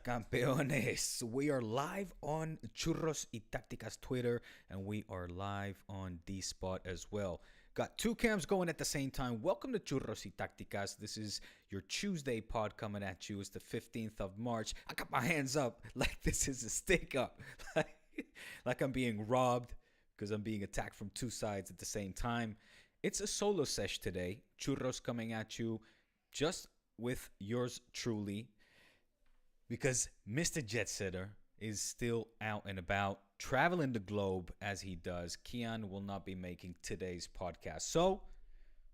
campeones? We are live on Churros y Tácticas Twitter, and we are live on D Spot as well. Got two cams going at the same time. Welcome to Churros y Tácticas. This is your Tuesday pod coming at you. It's the 15th of March. I got my hands up like this is a stick up. Like I'm being robbed because I'm being attacked from two sides at the same time. It's a solo sesh today. Churros coming at you just with yours truly, because Mr. Jet Setter is still out and about, traveling the globe as he does. Kian will not be making today's podcast. So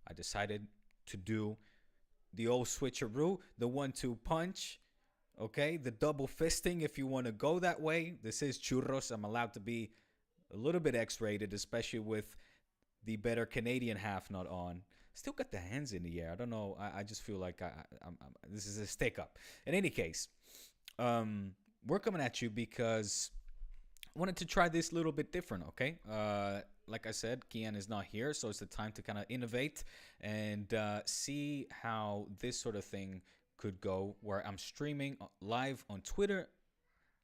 I decided to do the old switcheroo, the 1-2 punch, okay? The double fisting, if you want to go that way. This is Churros. I'm allowed to be a little bit X-rated, especially with the better Canadian half not on. Still got the hands in the air. I don't know. I just feel like this is a stick up. In any case, we're coming at you because I wanted to try this a little bit different, okay? Like I said, Kian is not here, so it's the time to kind of innovate and see how this sort of thing could go, where I'm streaming live on Twitter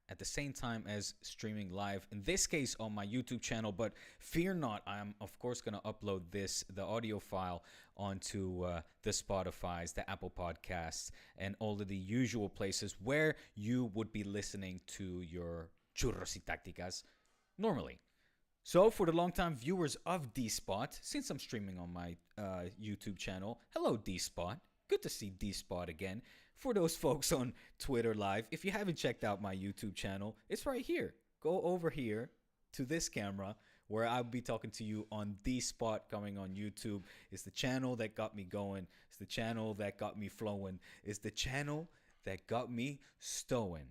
at the same time as streaming live, in this case on my YouTube channel. But fear not, I'm of course going to upload the audio file onto the Spotify's, the Apple Podcasts, and all of the usual places where you would be listening to your Churros y Tácticas normally. So for the longtime viewers of D-Spot, since I'm streaming on my YouTube channel, hello D-Spot. Good to see D-Spot again. For those folks on Twitter Live, if you haven't checked out my YouTube channel, it's right here. Go over here to this camera where I'll be talking to you on D-Spot coming on YouTube. It's the channel that got me going. It's the channel that got me flowing. It's the channel that got me stowing.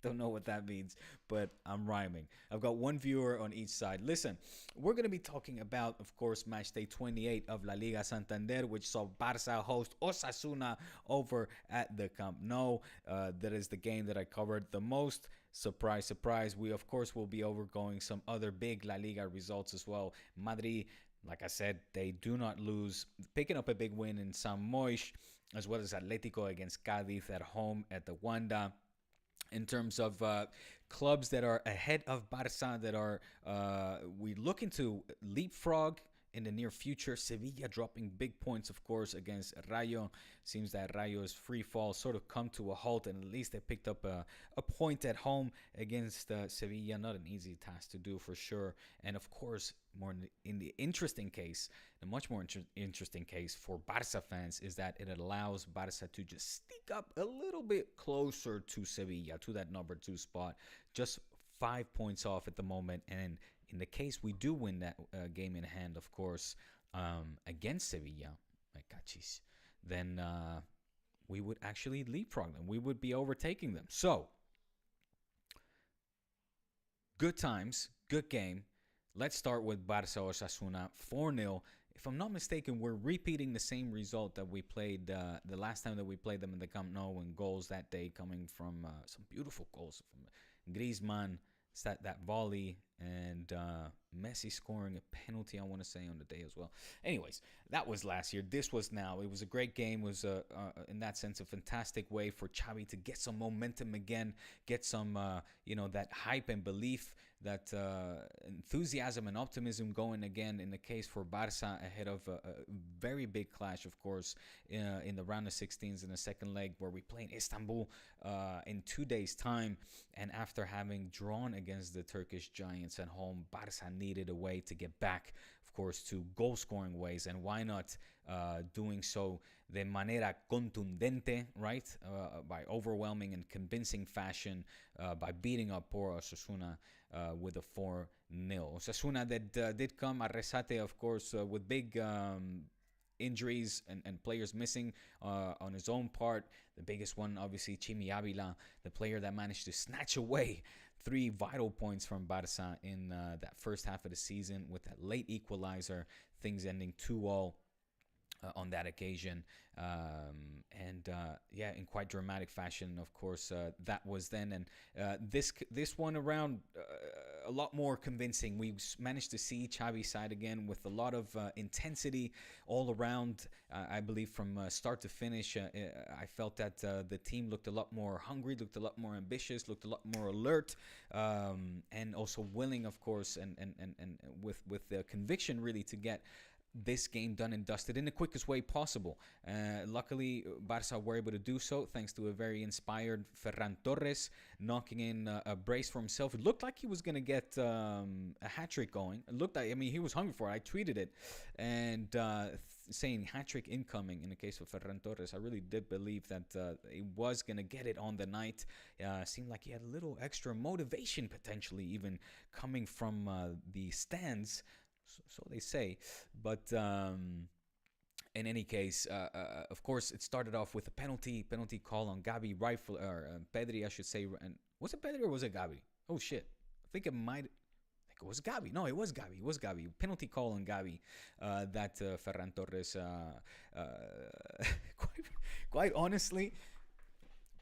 Don't know what that means, but I'm rhyming. I've got one viewer on each side. Listen, we're going to be talking about, of course, match day 28 of La Liga Santander, which saw Barça host Osasuna over at the Camp Nou. That is the game that I covered the most. Surprise, surprise. We, of course, will be overgoing some other big La Liga results as well. Madrid, like I said, they do not lose. Picking up a big win in San Moix, as well as Atletico against Cádiz at home at the Wanda. In terms of clubs that are ahead of Barça, that are we looking to leapfrog in the near future. Sevilla dropping big points, of course, against Rayo. Seems that Rayo's free fall sort of come to a halt, and at least they picked up a point at home against Sevilla. Not an easy task to do for sure. And of course, more in the interesting case, the much more interesting case for Barça fans is that it allows Barça to just sneak up a little bit closer to Sevilla, to that number 2 spot, just 5 points off at the moment. And in the case we do win that game in hand, of course, against Sevilla, my cachis, then we would actually leapfrog them. We would be overtaking them. So, good times, good game. Let's start with Barça Osasuna, 4-0. If I'm not mistaken, we're repeating the same result that we played the last time that we played them in the Camp Nou, and goals that day coming from some beautiful goals from Griezmann, that volley, and Messi scoring a penalty, I want to say, on the day as well. Anyways, that was last year. This was now. It was a great game. It was, in that sense, a fantastic way for Xavi to get some momentum again, get some, that hype and belief, that enthusiasm and optimism going again in the case for Barça ahead of a very big clash, of course, in the round of 16s in the second leg, where we play in Istanbul in 2 days' time. And after having drawn against the Turkish giants at home, Barça needed a way to get back, of course, to goal-scoring ways. And why not doing so de manera contundente, right? By overwhelming and convincing fashion, by beating up poor Osasuna with a 4-0. Osasuna that did come, Arrasate, of course, with big injuries and players missing on his own part. The biggest one, obviously, Chimi Avila, the player that managed to snatch away 3 vital points from Barça in that first half of the season with that late equalizer, things ending 2-2 on that occasion. In quite dramatic fashion, of course, that was then. And this one around a lot more convincing. We managed to see Xavi's side again with a lot of intensity all around. I believe from start to finish, I felt that the team looked a lot more hungry, looked a lot more ambitious, looked a lot more alert, and also willing, of course, and with the conviction really to get this game done and dusted in the quickest way possible. Luckily, Barça were able to do so thanks to a very inspired Ferran Torres knocking in a brace for himself. It looked like he was going to get a hat-trick going. It looked like, I mean, he was hungry for it. I tweeted it and saying hat-trick incoming in the case of Ferran Torres. I really did believe that he was going to get it on the night. Seemed like he had a little extra motivation potentially even coming from the stands. So they say, but in any case, of course, it started off with a penalty call on Gabi rifle or Pedri, I should say. And was it Pedri or was it Gabi? Oh shit, I think it was Gabi. No, it was Gabi. It was Gabi. Penalty call on Gabi that Ferran Torres, quite honestly,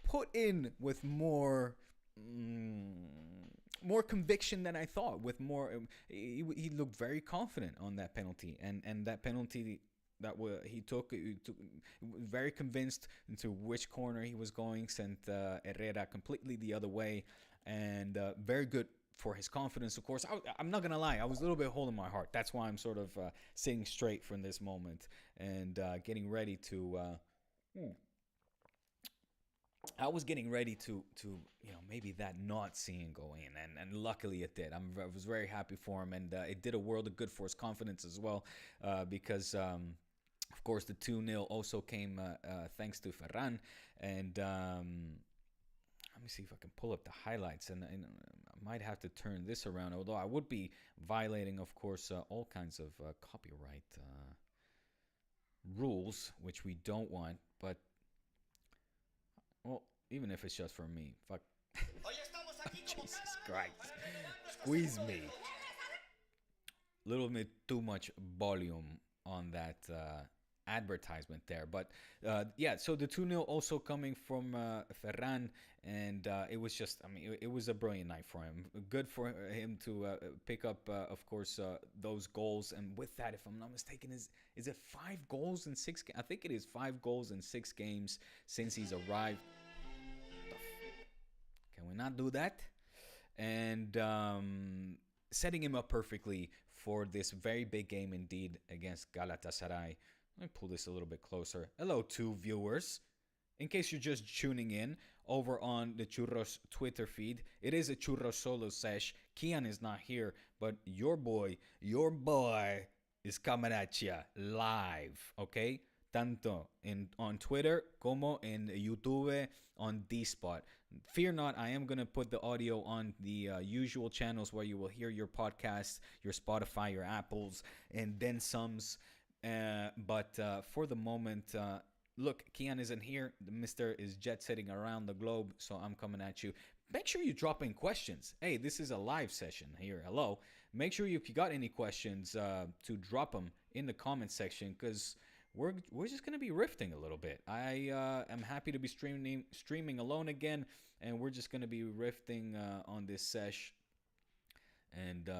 put in with more. More conviction than I thought. With more, he looked very confident on that penalty, and that penalty that he took very convinced into which corner he was going. Sent Herrera completely the other way, and very good for his confidence. Of course, I'm not gonna lie, I was a little bit holding my heart. That's why I'm sort of sitting straight from this moment and getting ready to. I was getting ready to maybe that not seeing go in, and luckily it did. I was very happy for him, and it did a world of good for his confidence as well, because of course the 2-0 also came thanks to Ferran, and let me see if I can pull up the highlights, and I might have to turn this around, although I would be violating, of course, all kinds of copyright rules, which we don't want, but well, even if it's just for me, fuck. Jesus Christ. Squeeze me. Little bit too much volume on that advertisement there. But yeah, so the 2-0 also coming from Ferran, and it was just, I mean, it was a brilliant night for him. Good for him to pick up, of course, those goals. And with that, if I'm not mistaken, is it 5 goals in 6 games? I think it is 5 goals in 6 games since he's arrived. Can we not do that? And setting him up perfectly for this very big game indeed against Galatasaray. Let me pull this a little bit closer. Hello, 2 viewers. In case you're just tuning in over on the Churros Twitter feed, it is a Churros solo sesh. Kian is not here, but your boy is coming at you live, okay? Tanto on Twitter como en YouTube on D-Spot. Fear not, I am going to put the audio on the usual channels where you will hear your podcasts, your Spotify, your Apples, and then somes. But for the moment, look, Kian isn't here. The mister is jet-setting around the globe, so I'm coming at you. Make sure you drop in questions. Hey, this is a live session here. Hello. Make sure if you got any questions to drop them in the comment section, because we're just going to be riffing a little bit. I am happy to be streaming alone again, and we're just going to be riffing on this sesh and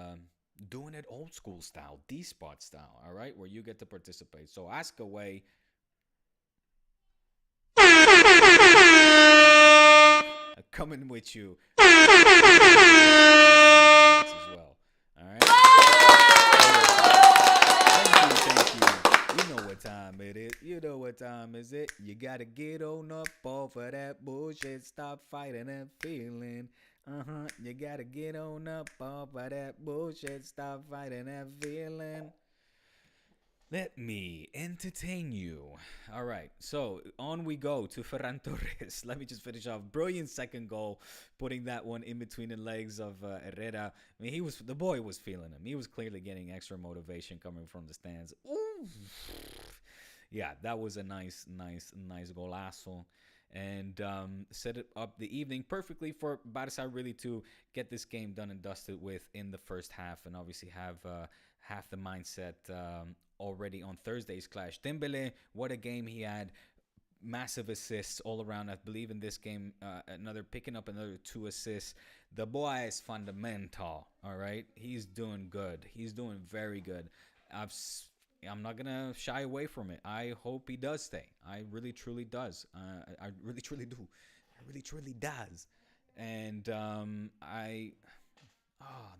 doing it old school style, D-Spot style, all right, where you get to participate. So ask away. Coming with you as well. All right. Thank you. You know what time it is. You know what time is it. You gotta get on up off of that bullshit. Stop fighting that feeling. You gotta get on up off of that bullshit. Stop fighting that feeling. Let me entertain you. All right, so on we go to Ferran Torres. Let me just finish off. Brilliant second goal, putting that one in between the legs of Herrera. I mean, the boy was feeling him. He was clearly getting extra motivation coming from the stands. Ooh. Yeah, that was a nice golazo. And set it up the evening perfectly for Barça really to get this game done and dusted with in the first half, and obviously have half the mindset already on Thursday's clash. Dembele, what a game he had. massive assists all around. I believe in this game, another picking up another 2 assists. The boy is fundamental. All right, he's doing good. He's doing very good. I've I'm not gonna shy away from it. I hope he does stay. I really truly does. I really truly do. I really truly does. And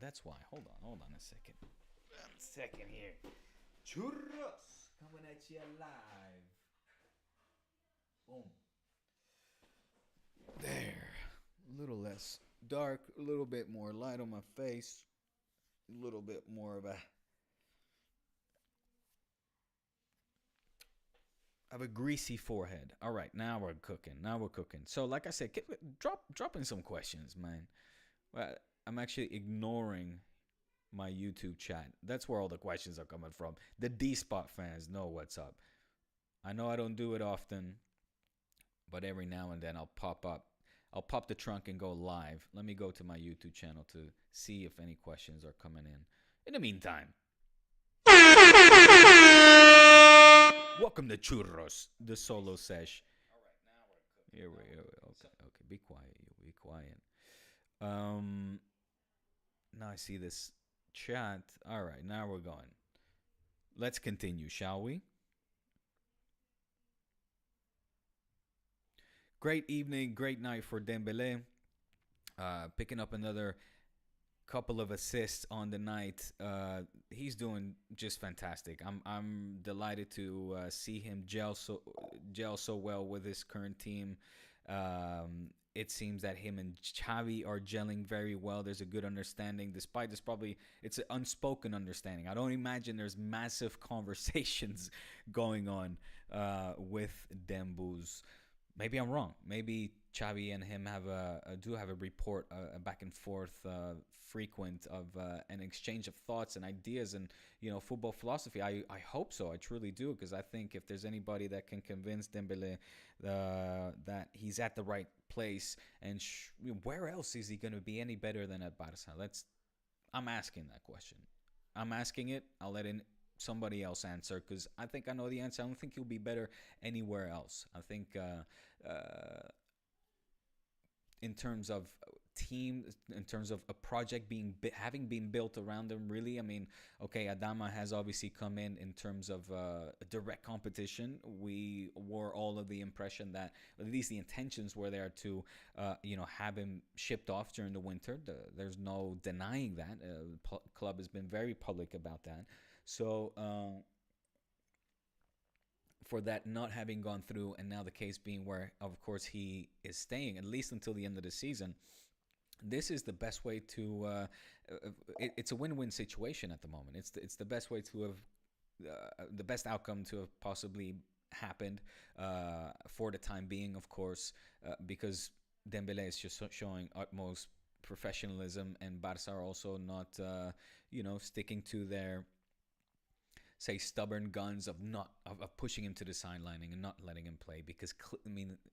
that's why. Hold on a second. One second here. Churros coming at you live. Boom. There. A little less dark, a little bit more light on my face, a little bit more of a greasy forehead. All right, now we're cooking. Now we're cooking. So, like I said, drop in some questions, man. Well, I'm actually ignoring my YouTube chat. That's where all the questions are coming from. The D Spot fans know what's up. I know I don't do it often, but every now and then I'll pop up. I'll pop the trunk and go live. Let me go to my YouTube channel to see if any questions are coming in. In the meantime, welcome to Churros, the solo sesh. All right, now we're cooking. Here we okay. Be quiet, you. Be quiet. Now I see this chat. All right, now we're going. Let's continue, shall we? Great evening, great night for Dembele. Picking up another couple of assists on the night. He's doing just fantastic. I'm delighted to see him gel so well with his current team. It seems that him and Xavi are gelling very well. There's a good understanding, despite this it's an unspoken understanding. I don't imagine there's massive conversations going on with Dembuz. Maybe I'm wrong. Maybe Xavi and him do have a report, a back and forth, frequent of an exchange of thoughts and ideas and football philosophy. I hope so. I truly do, because I think if there's anybody that can convince Dembele that he's at the right place, and where else is he going to be any better than at Barça? I'm asking that question. I'm asking it. I'll let somebody else answer, because I think I know the answer. I don't think he'll be better anywhere else. I think in terms of team, in terms of a project having been built around him, really. I mean, okay, Adama has obviously come in terms of direct competition. We were all of the impression that, at least the intentions were there to have him shipped off during the winter. There's no denying that. The club has been very public about that. So for that not having gone through, and now the case being where, of course, he is staying at least until the end of the season, this is the best way to. It's a win-win situation at the moment. It's the best way to have the best outcome to have possibly happened for the time being, of course, because Dembele is just showing utmost professionalism, and Barça are also not, sticking to their, say, stubborn guns of pushing him to the sidelining and not letting him play, because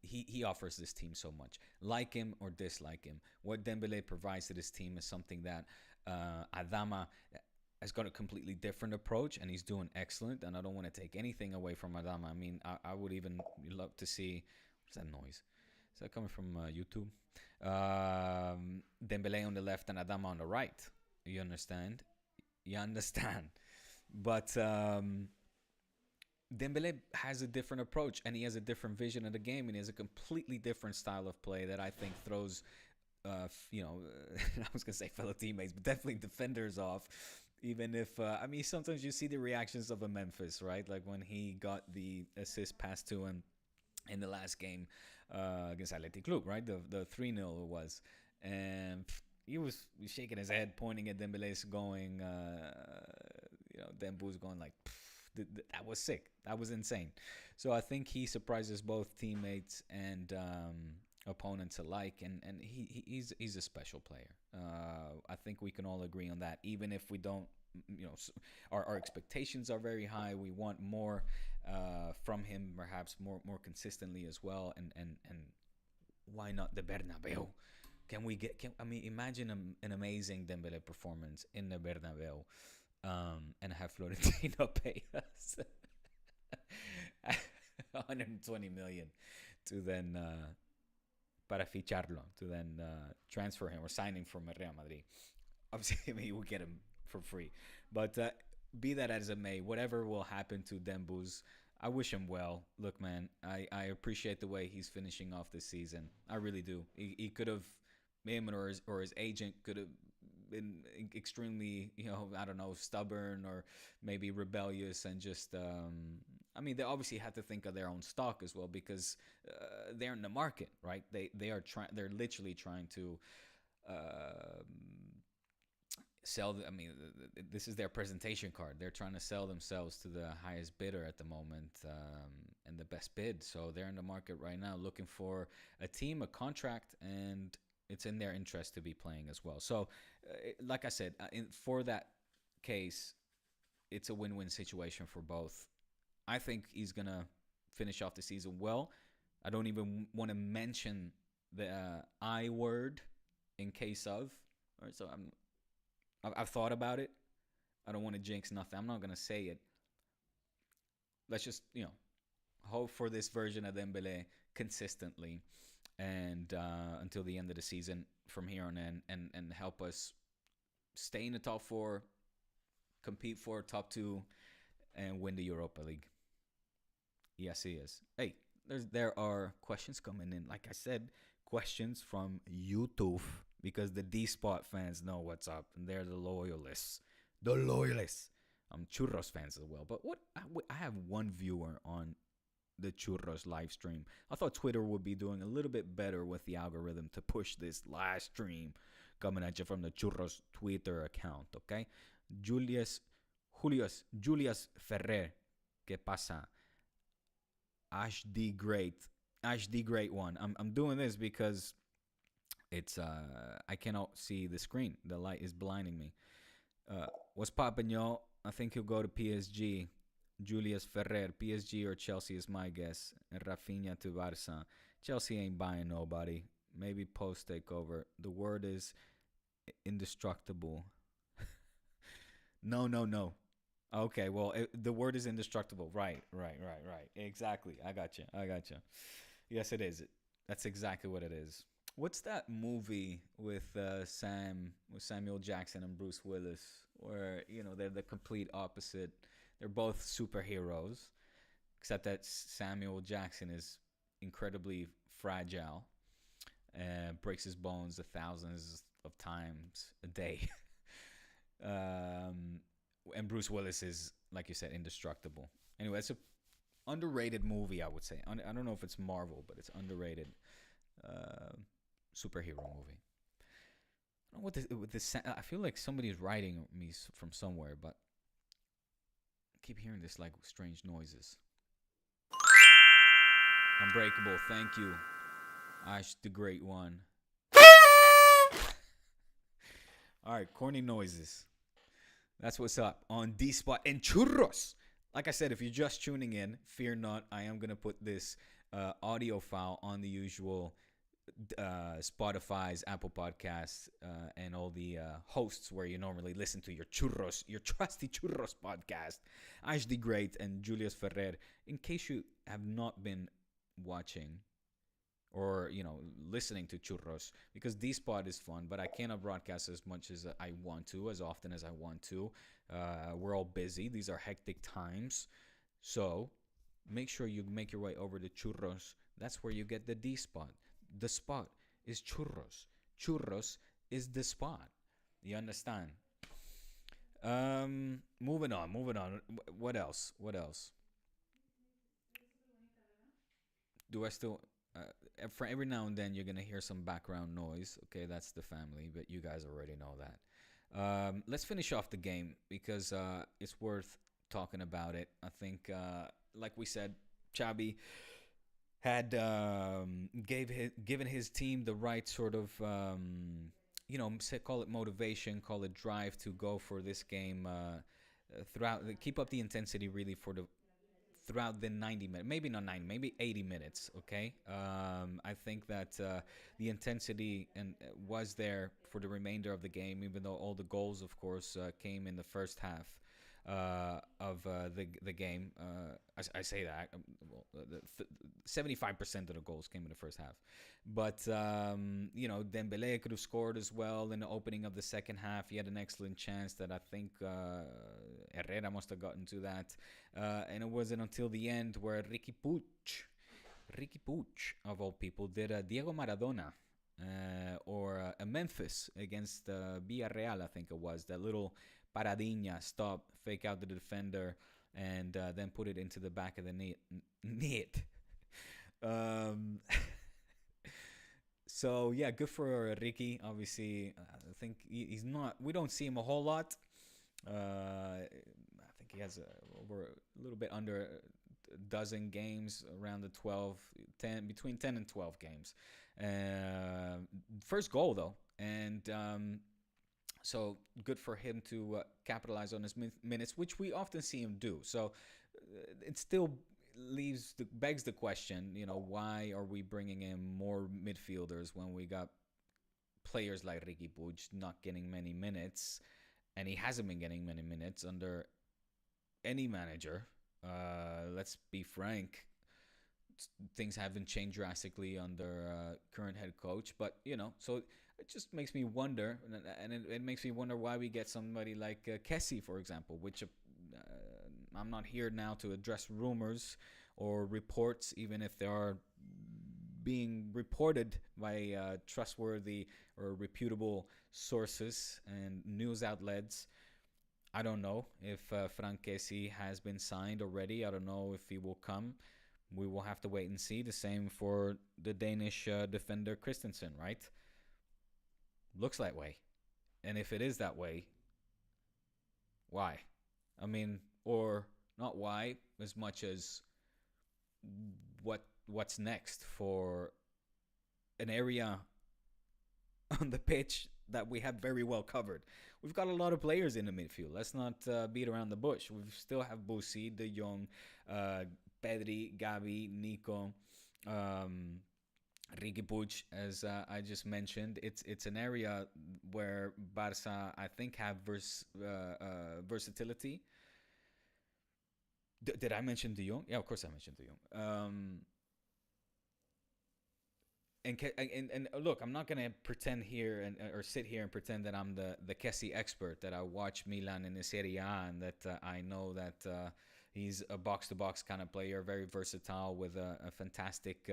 he offers this team so much. Like him or dislike him, what Dembele provides to this team is something that Adama has got a completely different approach, and he's doing excellent. And I don't want to take anything away from Adama. I mean, I would even love to see, what's that noise? Is that coming from YouTube? Dembele on the left and Adama on the right. You understand? You understand. But Dembele has a different approach, and he has a different vision of the game, and he has a completely different style of play that I think throws, I was going to say fellow teammates, but definitely defenders off. Even if, sometimes you see the reactions of a Memphis, right? Like when he got the assist pass to him in the last game against Athletic Club, right? The 3-0 it was. And he was shaking his head, pointing at Dembele's going... Dembu's going like, that was sick. That was insane. So I think he surprises both teammates and opponents alike, and he's a special player. I think we can all agree on that. Even if we don't, our expectations are very high. We want more from him, perhaps more consistently as well. And why not the Bernabeu? Imagine an amazing Dembele performance in the Bernabeu. And have Florentino pay us. 120 million to then para ficharlo, to then transfer him or sign him from Real Madrid. Obviously, I mean, we'll get him for free. But be that as it may, whatever will happen to Dembuz, I wish him well. Look, man, I appreciate the way he's finishing off this season. I really do. He could have, him or his agent could have been extremely, I don't know, stubborn or maybe rebellious and just, I mean, they obviously have to think of their own stock as well because they're in the market, right? They're literally trying to sell. I mean, this is their presentation card. They're trying to sell themselves to the highest bidder at the moment, and the best bid. So they're in the market right now looking for a team, a contract, and it's in their interest to be playing as well. So, like I said, for that case, it's a win-win situation for both. I think he's gonna finish off the season well. I don't even want to mention the I word in case of. All right, so I've thought about it. I don't want to jinx nothing. I'm not gonna say it. Let's just hope for this version of Dembele consistently, and until the end of the season from here on in, and help us stay in the top four, compete for top two, and win the Europa League. Yes, he is. Hey, there are questions coming in. Like I said, questions from YouTube because the D Spot fans know what's up, and they're the loyalists. The loyalists. I'm Churros fans as well. But I have one viewer on the Churros live stream. I thought Twitter would be doing a little bit better with the algorithm to push this live stream coming at you from the Churros Twitter account, okay? Julius Ferrer. ¿Qué pasa? Ash D Great one. I'm doing this because it's I cannot see the screen. The light is blinding me. What's poppin', y'all? I think he'll go to PSG. Julius Ferrer, PSG or Chelsea is my guess. And Rafinha to Barça. Chelsea ain't buying nobody. Maybe post takeover. The word is indestructible. No. Okay, well, the word is indestructible. Right. Exactly. I got you. Yes, it is. That's exactly what it is. What's that movie with Samuel Jackson and Bruce Willis, where they're the complete opposite? They're both superheroes, except that Samuel Jackson is incredibly fragile and breaks his bones thousands of times a day. And Bruce Willis is, like you said, indestructible. Anyway, it's a underrated movie, I would say. I don't know if it's Marvel, but it's underrated superhero movie. I don't know what this. I feel like somebody's writing me from somewhere, but I keep hearing this like strange noises. Unbreakable, thank you, Ash the Great One. All right, corny noises. That's what's up on D Spot and Churros. Like I said, if you're just tuning in, fear not. I am going to put this audio file on the usual Spotify's, Apple Podcasts, and all the hosts where you normally listen to your Churros, your trusty Churros podcast. Ash the Great and Julius Ferrer. In case you have not been watching or listening to Churros, because D-Spot is fun, but I cannot broadcast as much as I want to, as often as I want to. We're all busy. These are hectic times. So make sure you make your way over to Churros. That's where you get the D-Spot. The spot is Churros. Churros is the spot. You understand? Moving on. What else? Do I still... for every now and then you're gonna hear some background noise. Okay, that's the family, but you guys already know that. Let's finish off the game because it's worth talking about it. I think, like we said, Xabi had given his team the right sort of call it motivation, call it drive to go for this game throughout. Keep up the intensity really throughout the 90 minutes, maybe not 90, maybe 80 minutes, okay? I think that the intensity was there for the remainder of the game, even though all the goals, of course, came in the first half. of the game. I say that 75% of the goals came in the first half, but Dembele could have scored as well in the opening of the second half. He had an excellent chance that I think Herrera must have gotten to that, and it wasn't until the end where Ricky Puig of all people did a Diego Maradona. Or a Memphis against Villarreal, I think it was. That little Paradinha stop, fake out the defender, and then put it into the back of the net. So, yeah, good for Ricky. Obviously, I think he's not... We don't see him a whole lot. I think he has over a little bit under a dozen games, around the 10, between 10 and 12 games. First goal though, and so good for him to capitalize on his minutes, which we often see him do. So it still begs the question, why are we bringing in more midfielders when we got players like Ricky Puig not getting many minutes, and he hasn't been getting many minutes under any manager. Let's be frank. Things haven't changed drastically under current head coach, but so it just makes me wonder, and it makes me wonder why we get somebody like Kessie, for example, which I'm not here now to address rumors or reports, even if they are being reported by trustworthy or reputable sources and news outlets. I don't know if Frank Kessie has been signed already. I don't know if he will come. We will have to wait and see. The same for the Danish defender Christensen, right? Looks that way. And if it is that way, why? I mean, or not why, as much as what's next for an area on the pitch that we have very well covered. We've got a lot of players in the midfield. Let's not beat around the bush. We still have Busi, De Jong, Pedri, Gavi, Nico, Ricky Puig, as I just mentioned. It's an area where Barça, I think, have versatility. Did I mention De Jong? Yeah, of course I mentioned De Jong. And look, I'm not gonna pretend here or sit here and pretend that I'm the Kessie expert, that I watch Milan in the Serie A, and that I know that he's a box-to-box kind of player, very versatile with a fantastic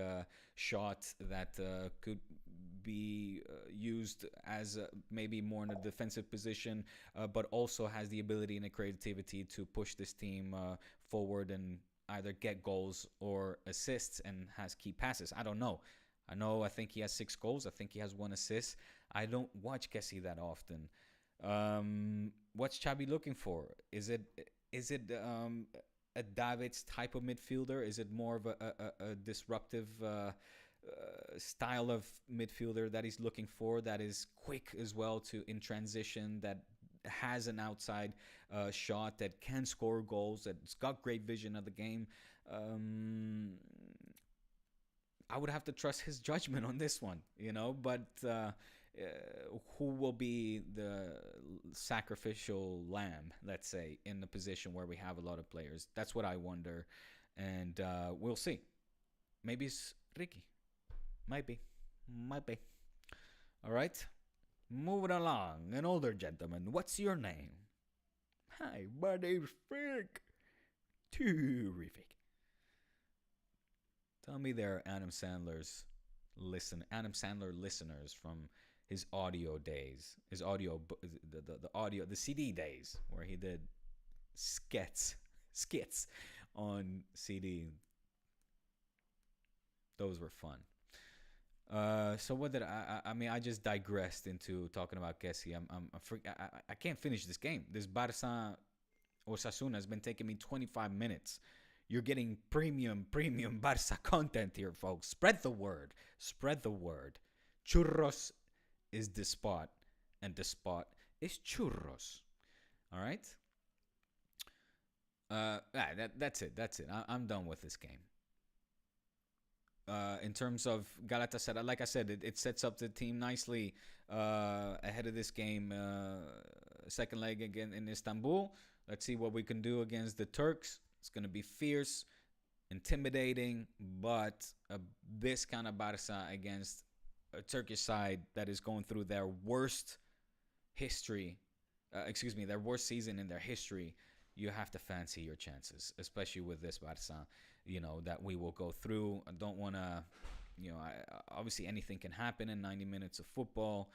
shot that could be used as maybe more in a defensive position, but also has the ability and the creativity to push this team forward and either get goals or assists, and has key passes. I don't know. I think he has 6 goals. I think he has 1 assist. I don't watch Kessie that often. What's Xabi looking for? Is it a Davids type of midfielder? Is it more of a disruptive style of midfielder that he's looking for, that is quick as well in transition, that has an outside shot, that can score goals, that's got great vision of the game? I would have to trust his judgment on this one, but who will be the sacrificial lamb, let's say, in the position where we have a lot of players? That's what I wonder, and we'll see. Maybe it's Ricky. Might be. All right, moving along. An older gentleman. What's your name? Hi, my name's Frank. Terrific. Tell me they're Adam Sandler listeners from his audio days, the CD days, where he did skits on CD. Those were fun. So what did I mean? I just digressed into talking about Kessie. I can't finish this game. This Barça Osasuna has been taking me 25 minutes. You're getting premium Barça content here, folks. Spread the word. Churros is the spot, and the spot is churros. All right? That's it. I'm done with this game. In terms of Galatasaray, like I said, it sets up the team nicely ahead of this game. Second leg again in Istanbul. Let's see what we can do against the Turks. It's going to be fierce, intimidating, but this kind of Barça against a Turkish side that is going through their worst history, their worst season in their history, you have to fancy your chances, especially with this Barça, that we will go through. I don't want to, obviously anything can happen in 90 minutes of football,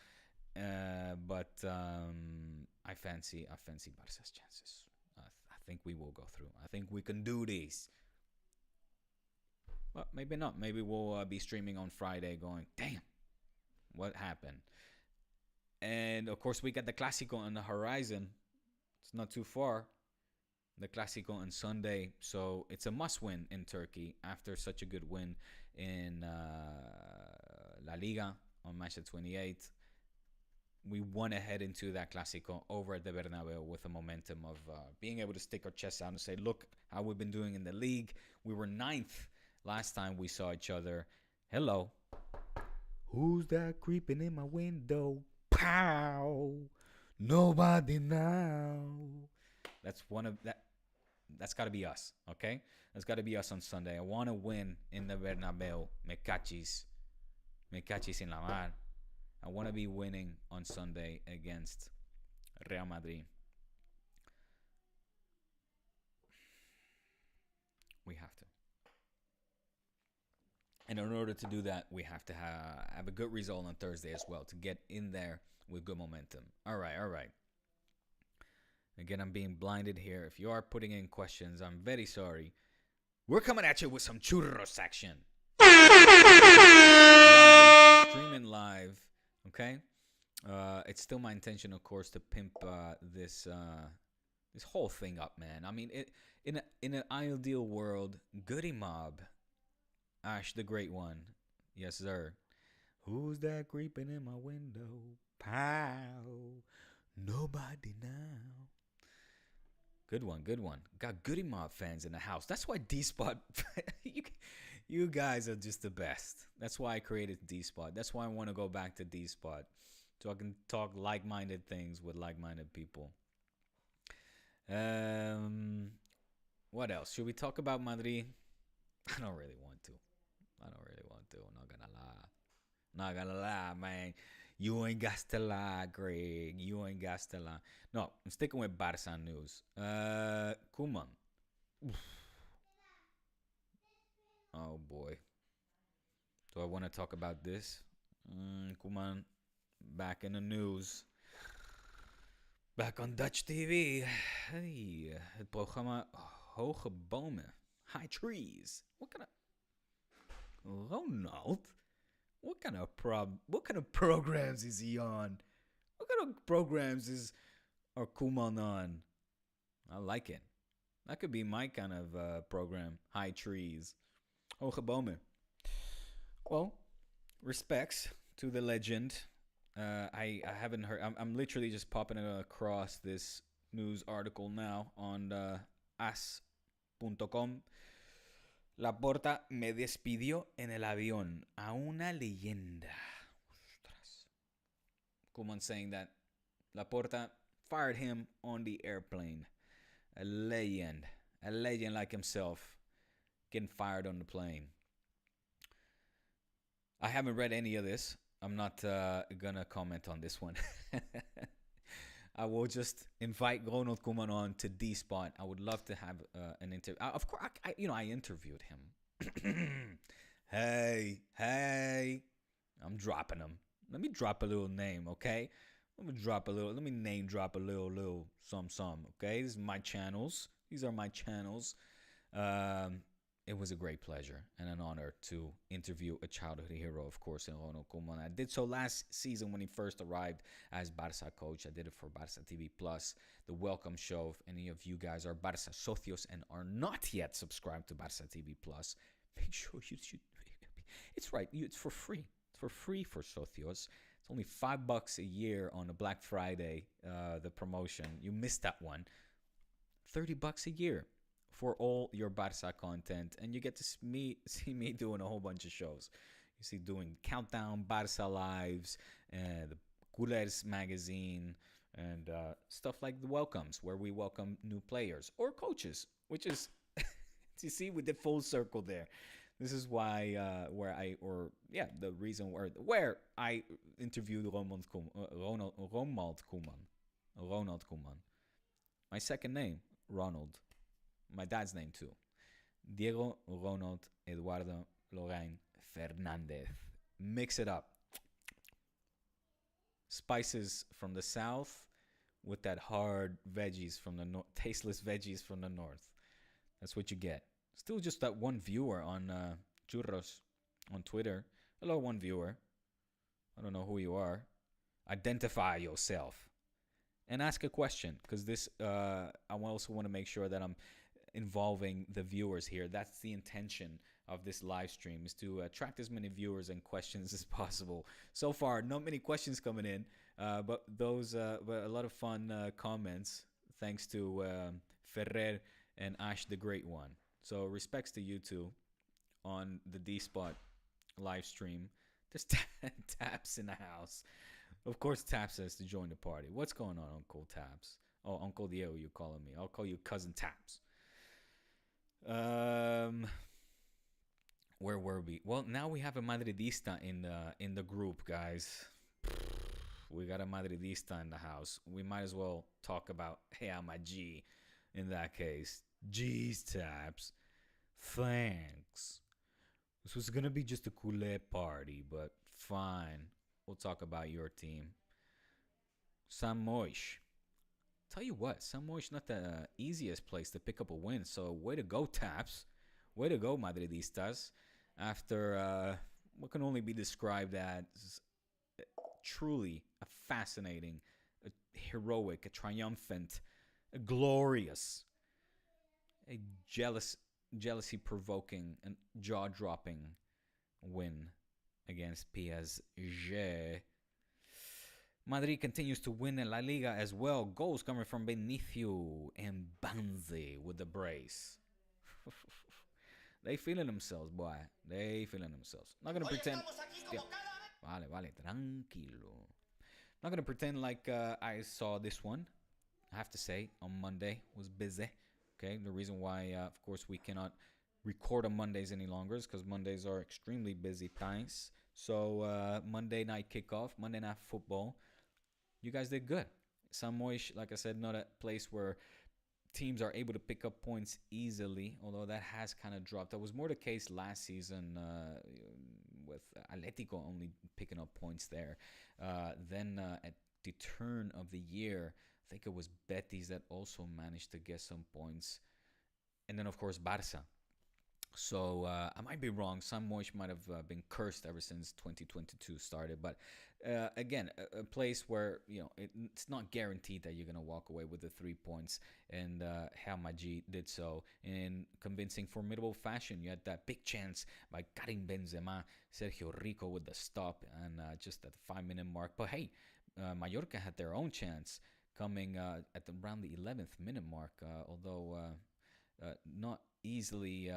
but I fancy Barça's chances. I think we will go through. I think we can do this. Well, maybe not. Maybe we'll be streaming on Friday going, damn, what happened? And, of course, we got the Clásico on the horizon. It's not too far. The Clásico on Sunday. So it's a must-win in Turkey after such a good win in La Liga on match 28. We want to head into that Clásico over at the Bernabeu with a momentum of being able to stick our chests out and say, look how we've been doing in the league. We were 9th last time we saw each other. Hello. Who's that creeping in my window? Pow! Nobody now. That's That's got to be us, okay? That's got to be us on Sunday. I want to win in the Bernabeu. Me cachis en la mar. I want to be winning on Sunday against Real Madrid. We have to. And in order to do that, we have to have a good result on Thursday as well to get in there with good momentum. All right. Again, I'm being blinded here. If you are putting in questions, I'm very sorry. We're coming at you with some churros action. Streaming live, okay? It's still my intention, of course, to pimp this whole thing up, man. I mean, in an ideal world, Goody Mob, Ash the Great One, yes sir. Who's that creeping in my window? Pow! Nobody now. Good one. Got Goody Mob fans in the house. That's why D-Spot, you guys are just the best. That's why I created D-Spot. That's why I want to go back to D-Spot, so I can talk like-minded things with like-minded people. What else? Should we talk about Madrid? I don't really want to. I'm not gonna lie, man. You ain't got to lie, Greg. You ain't got to lie. No, I'm sticking with Barça news. Koeman. Oh, boy. Do I want to talk about this? Koeman, back in the news. Back on Dutch TV. Hey, het programma Hoge Bomen. High Trees. What kind of... Ronald? What kind of programs is he on? What kind of programs are Koeman on? I like it. That could be my kind of program. High Trees. Hoge Bomen. Well, respects to the legend. I haven't heard. I'm literally just popping across this news article now on as.com. Laporta me despidió en el avión. A una leyenda. Ostras. Koeman saying that Laporta fired him on the airplane. A legend like himself, getting fired on the plane. I haven't read any of this. I'm not gonna comment on this one. I will just invite Ronald Koeman on to D-Spot. I would love to have an interview. Of course, I interviewed him. Hey, I'm dropping him. Let me drop a little name, okay? Let me name drop a little some, okay? These are my channels. It was a great pleasure and an honor to interview a childhood hero, of course, in Ronald Koeman. I did so last season when he first arrived as Barça coach. I did it for Barça TV Plus, the welcome show. If any of you guys are Barça socios and are not yet subscribed to Barça TV Plus, make sure you should. It's right. It's for free. It's for free for socios. It's only $5 a year on a Black Friday, the promotion. You missed that one. $30 a year for all your Barça content, and you get to see me doing a whole bunch of shows. You see doing Countdown, Barça Lives, the Coolers magazine, and stuff like the welcomes, where we welcome new players or coaches, which is, you see, we did full circle there. This is why, the reason where I interviewed Ronald Koeman. My second name, Ronald. My dad's name too. Diego Ronald Eduardo Lorraine Fernandez. Mix it up. Spices from the south with that hard veggies from the north, tasteless veggies from the north. That's what you get. Still just that one viewer on Churros on Twitter. Hello, one viewer. I don't know who you are. Identify yourself and ask a question, because this I also want to make sure that I'm involving the viewers here. That's the intention of this live stream, is to attract as many viewers and questions as possible. So far, not many questions coming in, but a lot of fun comments, thanks to Ferrer and Ash the Great One. So respects to you two on the D-Spot live stream. There's Taps in the house. Of course, Taps says to join the party. What's going on, Uncle Taps? Oh, Uncle Diego, you're calling me. I'll call you Cousin Taps. Where were we? Well, now we have a Madridista in the group, guys. We got a Madridista in the house. We might as well talk about Real Madrid in that case. Jeez, Taps. Thanks. This was gonna be just a culé party, but fine. We'll talk about your team. San Moix. Tell you what, San Moix not the easiest place to pick up a win. So way to go, Taps. Way to go, Madridistas. After what can only be described as truly a fascinating, a heroic, a triumphant, a glorious, a jealousy-provoking, and jaw-dropping win against PSG. Madrid continues to win in La Liga as well. Goals coming from Benicio and Banzi with the brace. They feeling themselves, boy. They feeling themselves. Not gonna pretend. Yeah. Vale, tranquilo. Not gonna pretend like I saw this one. I have to say, on Monday was busy. Okay, the reason why, of course, we cannot record on Mondays any longer is because Mondays are extremely busy times. So Monday night kickoff, Monday night football. You guys did good. San Moix, like I said, not a place where teams are able to pick up points easily, although that has kind of dropped. That was more the case last season with Atletico only picking up points there. Then at the turn of the year, I think it was Betis that also managed to get some points. And then, of course, Barça. So I might be wrong. San Moix might have been cursed ever since 2022 started. But again, a place where it's not guaranteed that you're going to walk away with the 3 points. And Real Madrid did so in convincing, formidable fashion. You had that big chance by Karim Benzema, Sergio Rico with the stop, and just at the 5-minute mark. But hey, Mallorca had their own chance coming at around the 11th minute mark, although not easily.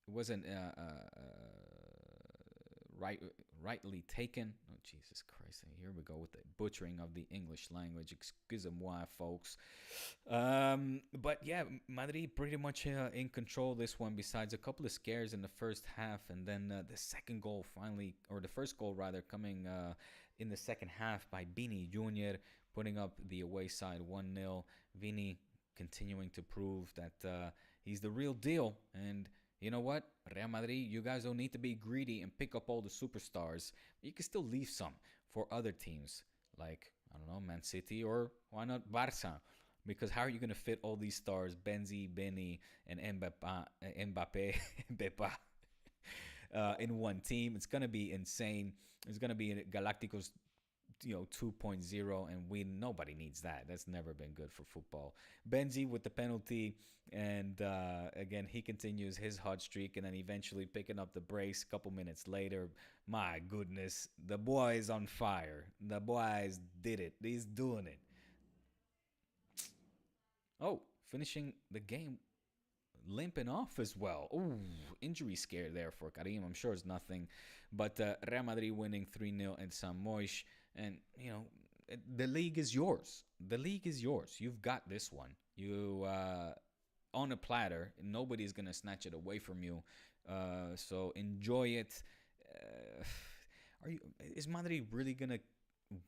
It wasn't rightly taken. Oh, Jesus Christ. Here we go with the butchering of the English language. Excuse-moi, folks. But yeah, Madrid pretty much in control this one, besides a couple of scares in the first half. And then the second goal finally, or the first goal rather, coming in the second half by Vini Jr., putting up the away side 1-0. Vini continuing to prove that he's the real deal. And you know what? Real Madrid, you guys don't need to be greedy and pick up all the superstars. You can still leave some for other teams like, I don't know, Man City, or why not Barça? Because how are you going to fit all these stars, Benzi, Benny, and Mbappe, in one team? It's going to be insane. It's going to be Galacticos 2.0, and nobody needs that. That's never been good for football. Benzi with the penalty, and again, he continues his hot streak, and then eventually picking up the brace a couple minutes later. My goodness, the boy is on fire. The boys did it. He's doing it. Oh, finishing the game limping off as well. Ooh, injury scare there for Karim. I'm sure it's nothing. But Real Madrid winning 3-0 in San Moix. And, the league is yours. The league is yours. You've got this one. You on a platter. Nobody's gonna snatch it away from you. So enjoy it. Uh, Is Madrid really gonna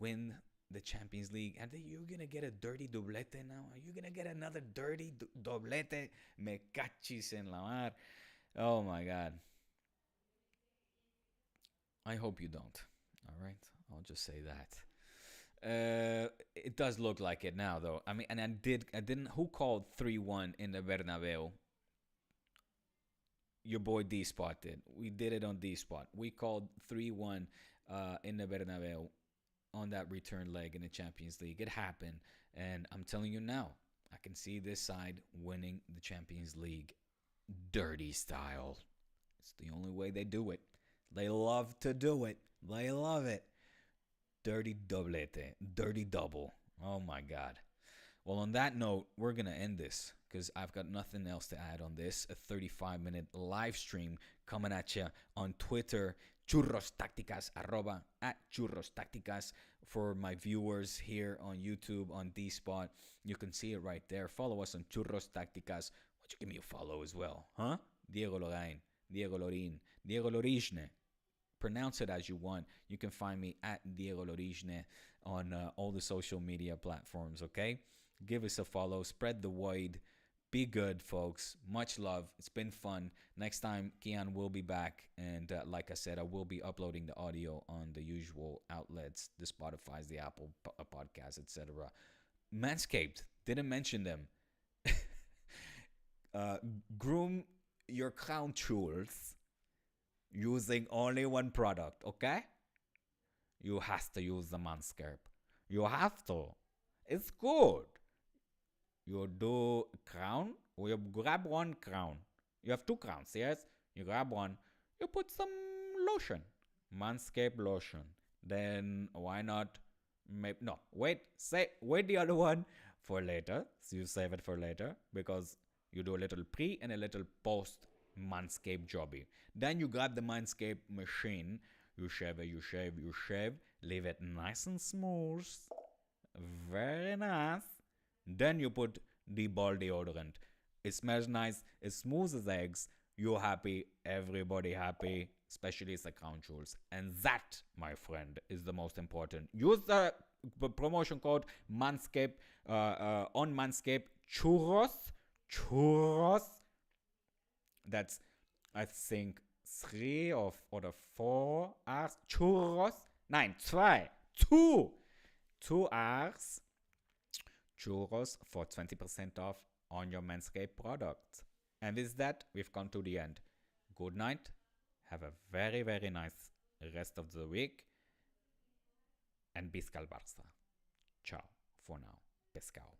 win the Champions League? Are you gonna get a dirty doblete now? Are you gonna get another dirty doblete? Me cachis en la mar. Oh my God. I hope you don't. All right, I'll just say that. It does look like it now, though. I mean, and I didn't. Who called 3-1 in the Bernabeu? Your boy D Spot did. We did it on D Spot. We called 3-1 in the Bernabeu on that return leg in the Champions League. It happened, and I'm telling you now, I can see this side winning the Champions League, dirty style. It's the only way they do it. They love to do it. They love it. Dirty doblete, dirty double. Oh my God. Well, on that note, we're going to end this because I've got nothing else to add on this. A 35-minute live stream coming at you on Twitter, Churros Tácticas, @Churros Tácticas. For my viewers here on YouTube, on D-Spot, you can see it right there. Follow us on Churros Tácticas. Why don't you give me a follow as well, huh? Diego Lorain, Diego Lorin, Diego Lorishne. Pronounce it as you want. You can find me at Diego Lorishne on all the social media platforms, okay? Give us a follow. Spread the word. Be good, folks. Much love. It's been fun. Next time, Kian will be back. And like I said, I will be uploading the audio on the usual outlets, the Spotify's, the Apple Podcasts, etc. Manscaped. Didn't mention them. Groom your crown jewels using only one product, okay? You have to use the Manscaped. You have to. It's good. You do crown, or you grab one crown. You have two crowns, yes? You grab one. You put some lotion. Manscaped lotion. Then why not? Wait the other one for later. So you save it for later because you do a little pre and a little post Manscaped jobby. Then you grab the Manscaped machine. You shave, leave it nice and smooth. Very nice. Then you put the ball deodorant. It smells nice. It's smooth as eggs. You're happy. Everybody happy. Especially the crown jewels. And that, my friend, is the most important. Use the promotion code Manscaped on Manscaped. Churros. That's, I think, 3 or the 4 R's. Churros. Nein, 2 R's. Churros for 20% off on your Manscaped product. And with that, we've come to the end. Good night. Have a very, very nice rest of the week. And Biscal Barça. Ciao for now. Pescao.